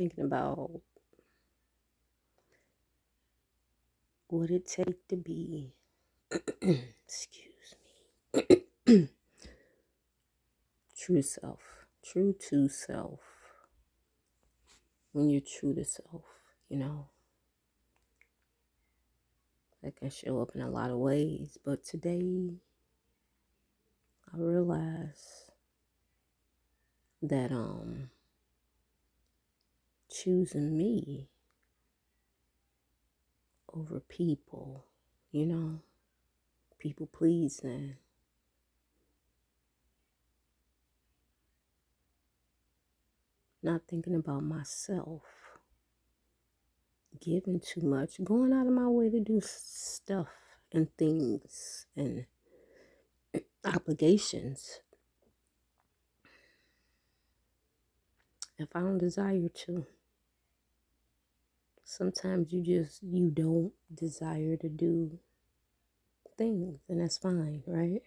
thinking about what it take to be, excuse me, true self, true to self. When you're true to self, you know, that can show up in a lot of ways. But today, I realize that choosing me over people, you know, people pleasing, not thinking about myself, giving too much, going out of my way to do stuff and things and obligations if I don't desire to. Sometimes you don't desire to do things, and that's fine, right?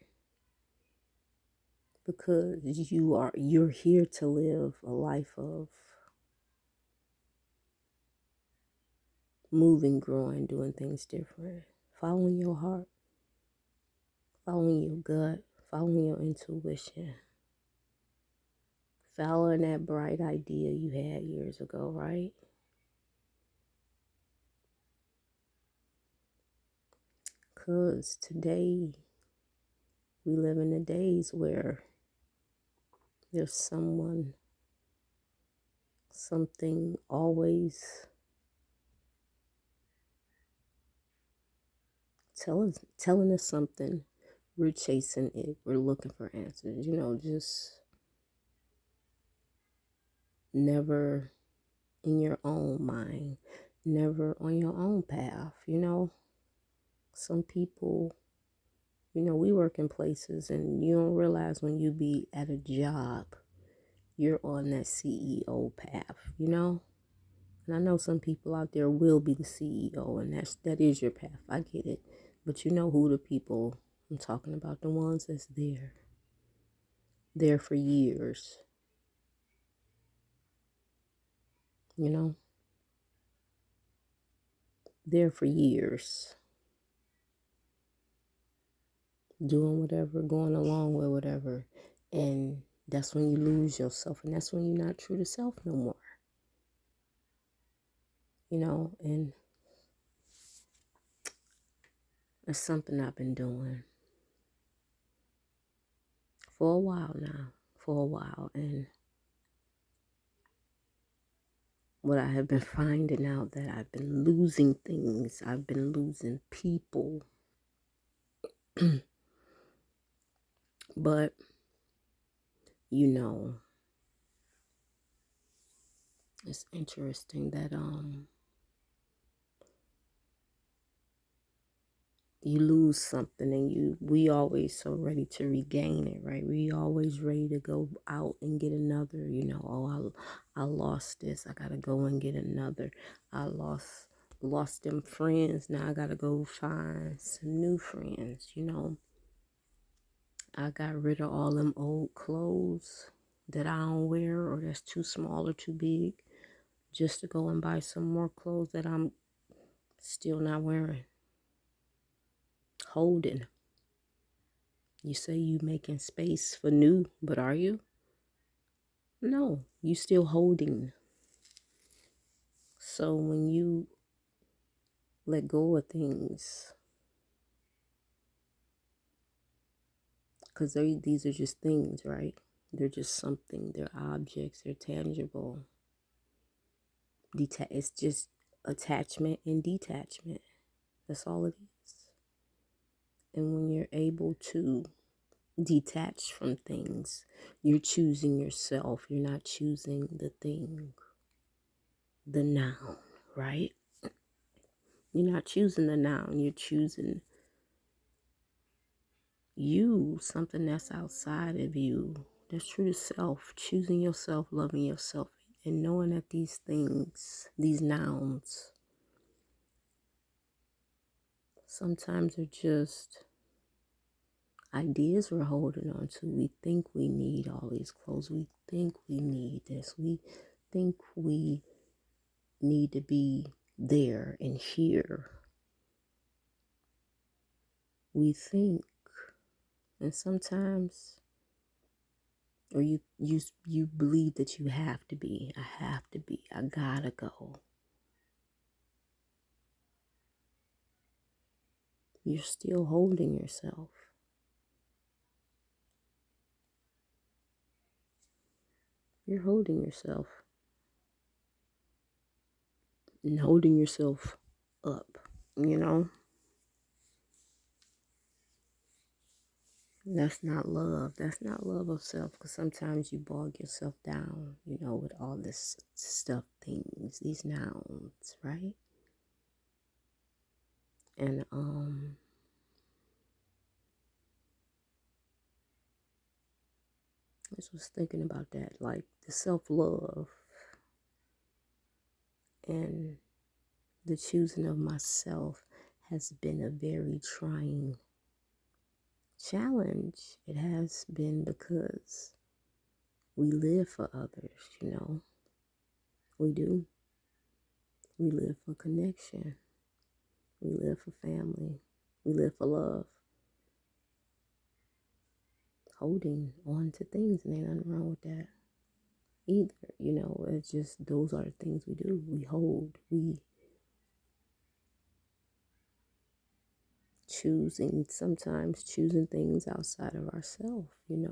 Because you're here to live a life of moving, growing, doing things different, following your heart, following your gut, following your intuition, following that bright idea you had years ago, right? Because today we live in the days where there's something always telling us something. We're chasing it. We're looking for answers. Just never in your own mind, never on your own path. Some people, we work in places and you don't realize when you be at a job, you're on that CEO path. And I know some people out there will be the CEO, and that is your path. I get it. But you know who the people I'm talking about, the ones that's there for years, you know, there for years, doing whatever, going along with whatever. And that's when you lose yourself, and that's when you're not true to self no more, and that's something I've been doing for a while now, and what I have been finding out that I've been losing things, I've been losing people. But, it's interesting that you lose something and we always so ready to regain it, right? We always ready to go out and get another, I lost this, I gotta go and get another. I lost them friends, now I gotta go find some new friends. I got rid of all them old clothes that I don't wear or that's too small or too big, just to go and buy some more clothes that I'm still not wearing. Holding. You say you making space for new, but are you? No, you still holding. So when you let go of things, because these are just things, right? They're just something. They're objects. They're tangible. It's just attachment and detachment. That's all it is. And when you're able to detach from things, you're choosing yourself. You're not choosing the thing, the noun, right? You're not choosing the noun. You're choosing you, something that's outside of you. That's true to self. Choosing yourself, loving yourself, and knowing that these things, these nouns, sometimes are just ideas we're holding on to. We think we need all these clothes. We think we need this. We think we need to be there and here. We think, and sometimes, or you believe that you have to be. I have to be. I gotta go. You're still holding yourself. You're holding yourself and holding yourself up, you know? That's not love. That's not love of self, because sometimes you bog yourself down, with all this stuff, things, these nouns, right? And I just was thinking about that, like the self-love and the choosing of myself has been a very trying challenge. It has been because we live for others. We do. We live for connection. We live for family. We live for love. Holding on to things, and ain't nothing wrong with that either. It's just those are the things we do. We hold. We sometimes choosing things outside of ourselves. We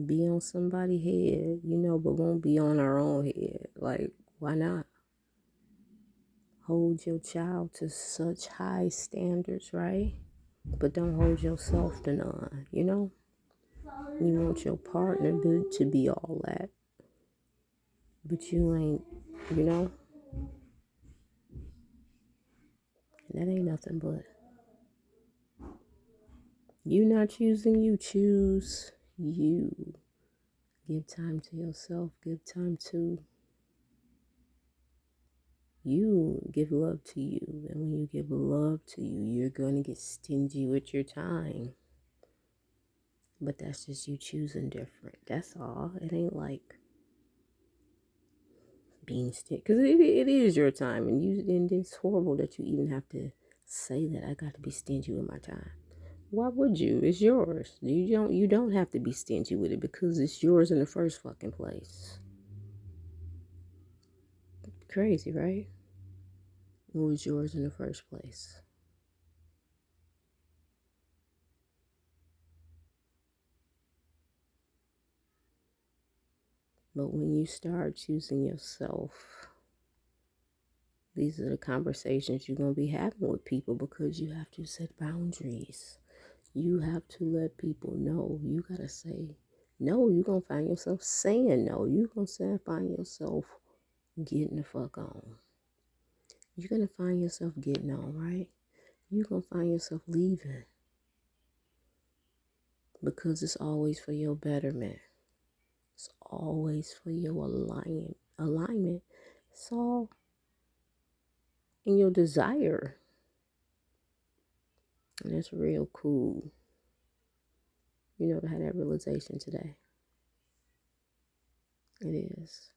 be on somebody's head, but won't be on our own head. Like, why not? Hold your child to such high standards, right? But don't hold yourself to none, You want your partner to be all that. But you ain't, you know? And that ain't nothing but you not choosing, you choose you. Give time to yourself. Give time to you. Give love to you. And when you give love to you, you're going to get stingy with your time. But that's just you choosing different. That's all. It ain't like being stingy. Because it is your time. And it's horrible that you even have to say that I got to be stingy with my time. Why would you? It's yours. You don't have to be stingy with it because it's yours in the first fucking place. Crazy, right? It was yours in the first place. But when you start choosing yourself, these are the conversations you're going to be having with people, because you have to set boundaries. You have to let people know. You got to say no. You're going to find yourself saying no. You're going to find yourself getting the fuck on. You're going to find yourself getting on, right? You're going to find yourself leaving, because it's always for your betterment. It's always for your alignment. It's all in your desire. And it's real cool, to have that realization today. It is.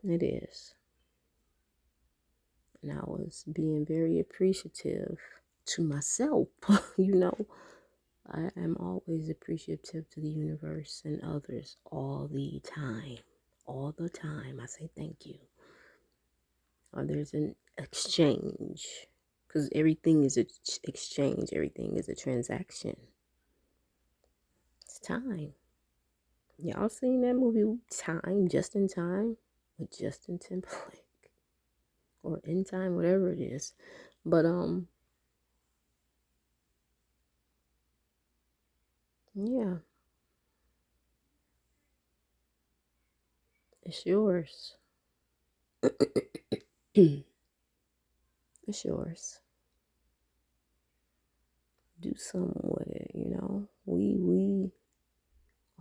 It is. And I was being very appreciative to myself. I am always appreciative to the universe and others all the time. All the time. I say thank you. Or there's an exchange. Because everything is an exchange. Everything is a transaction. It's time. Y'all seen that movie Time, Just in Time, with Justin Timberlake, or In Time, whatever it is. But yeah, it's yours. It's yours. Do something with it. We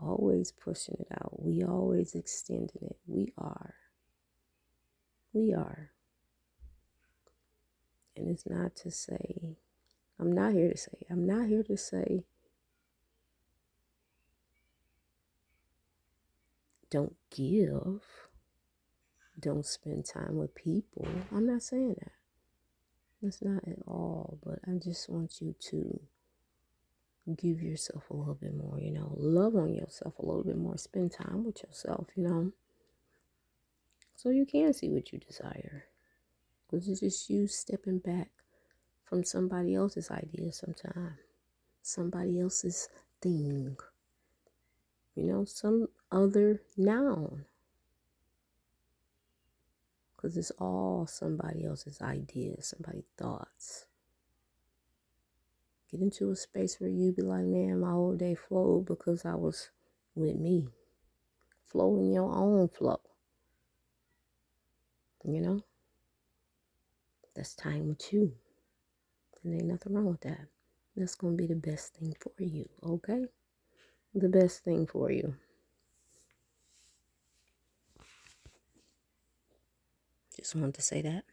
always pushing it out. We always extending it. We are. And it's not to say I'm not here to say don't give, don't spend time with people. I'm not saying that. That's not at all. But I just want you to give yourself a little bit more, love on yourself a little bit more, spend time with yourself, so you can see what you desire. Because it's just you stepping back from somebody else's idea sometimes, somebody else's thing, some other noun. Because it's all somebody else's ideas, somebody's thoughts. Get into a space where you be like, man, my whole day flowed because I was with me. Flow in your own flow. That's time with you. And ain't nothing wrong with that. That's going to be the best thing for you, okay? The best thing for you. Just wanted to say that.